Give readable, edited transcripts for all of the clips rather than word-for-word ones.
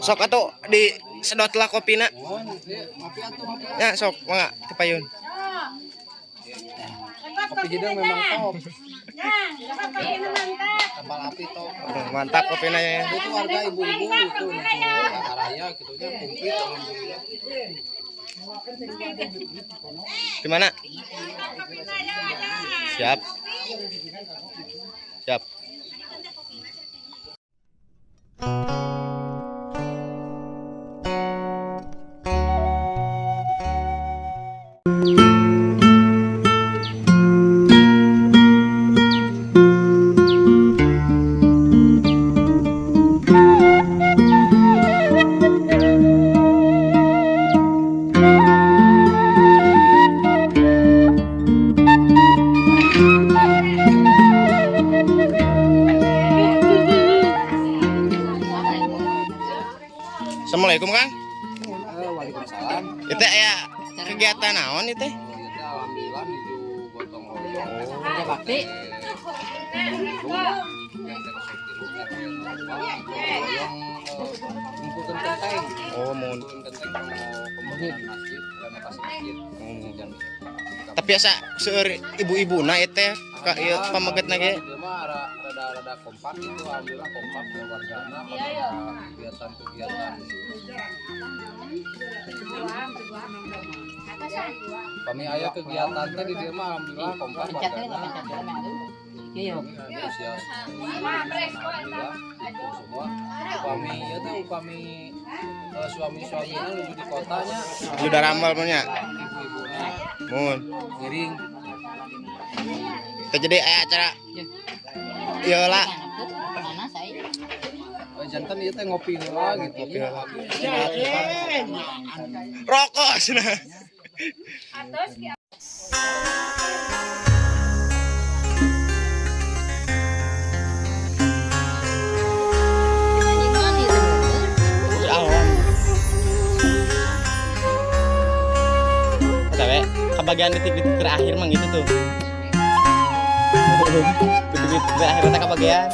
Sok atuh di sedot lah kopina. Ya sok mangga kepayun. Kopi Jedang memang top. Kapal api top. Mantap kopina ya. Itu warga ibu-ibu itu raya gitu nya komplit alhamdulillah. Di mana? Siap. Siap. Assalamualaikum Kang. Waalaikumsalam. Itu ya kegiatan naon itu? Alhamdulillah menuju gotong royong. Ada bakti. Ngumpulkan kenteng. Oh, mau. Ngumpulkan kenteng mau pembangunan masjid, renovasi masjid. Dan Tapi biasa seueur ibu-ibu na teh ka ieu pamegetna ge. Dia mah rada kompak itu, alhamdulillah kompak ya wargana pada kegiatan-kegiatan. Kami aya kegiatan teh di dia mah alhamdulillah kompak wargana. Iya. Antusias. Alhamdulillah itu semua. Upami ya teh upami suami-suaminya menuju di kotanya. Sudah ramal punya. Ibu-ibunya Mun. ngiring. Teu jadi aya acara ieu lah. Mana saya? Jantan ieu teh ngopi heula gitu. Ngopi heula. Rokok cenah. Sampai kebagian detik-detik terakhir mang gitu tuh. Detik-detik terakhir kita kebagian.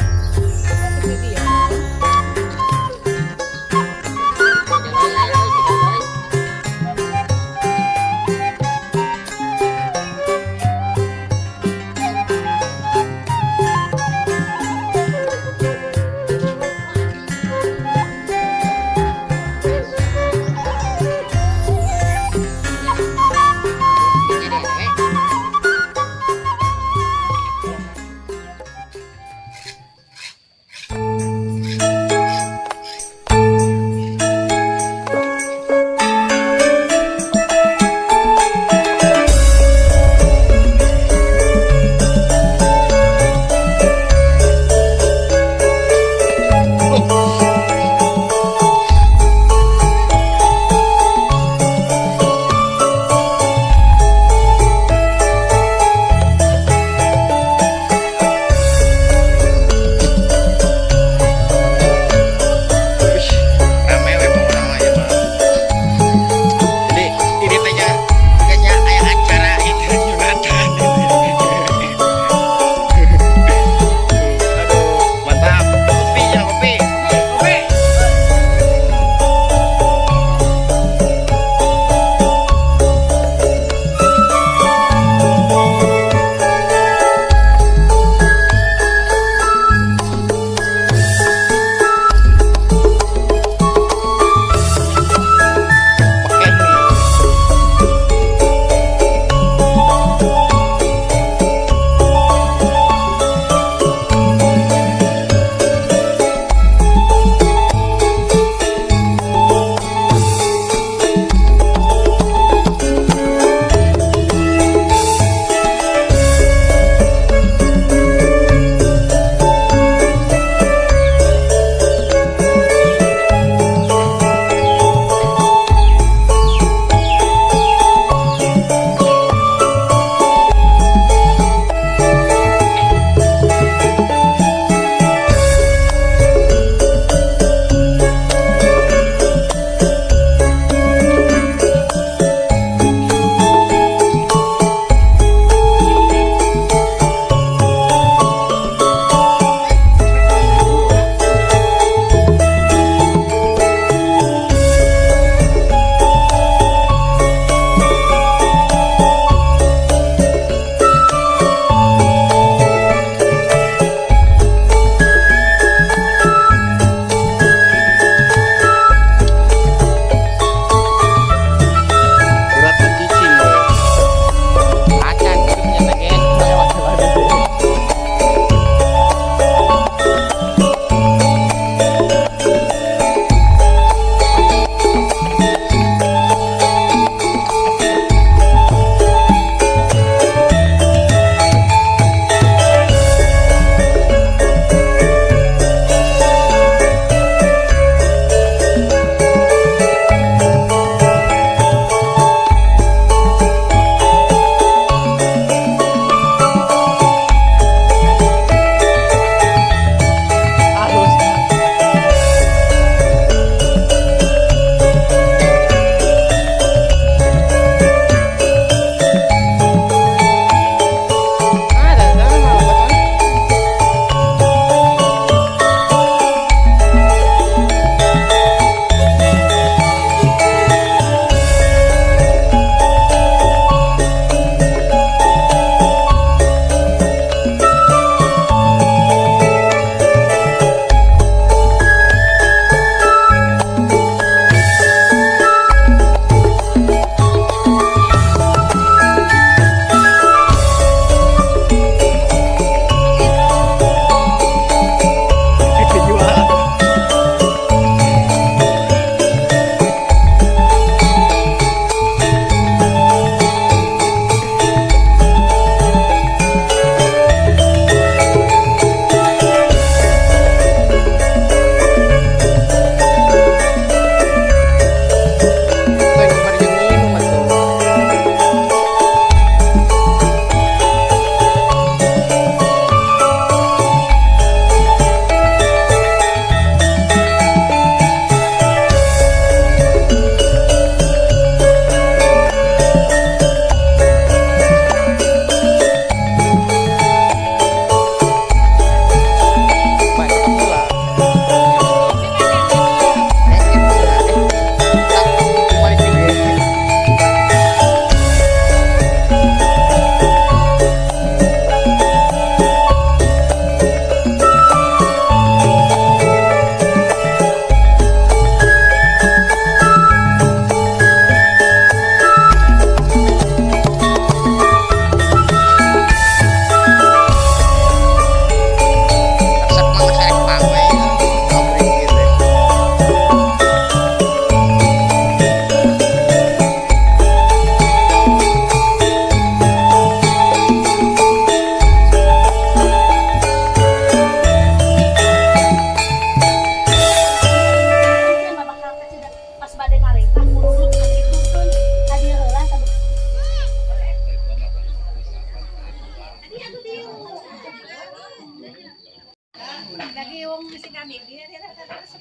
Lagi yung si kami.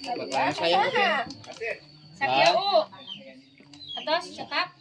Bakalan sayang Opin. Sakya o. Atas, cakap.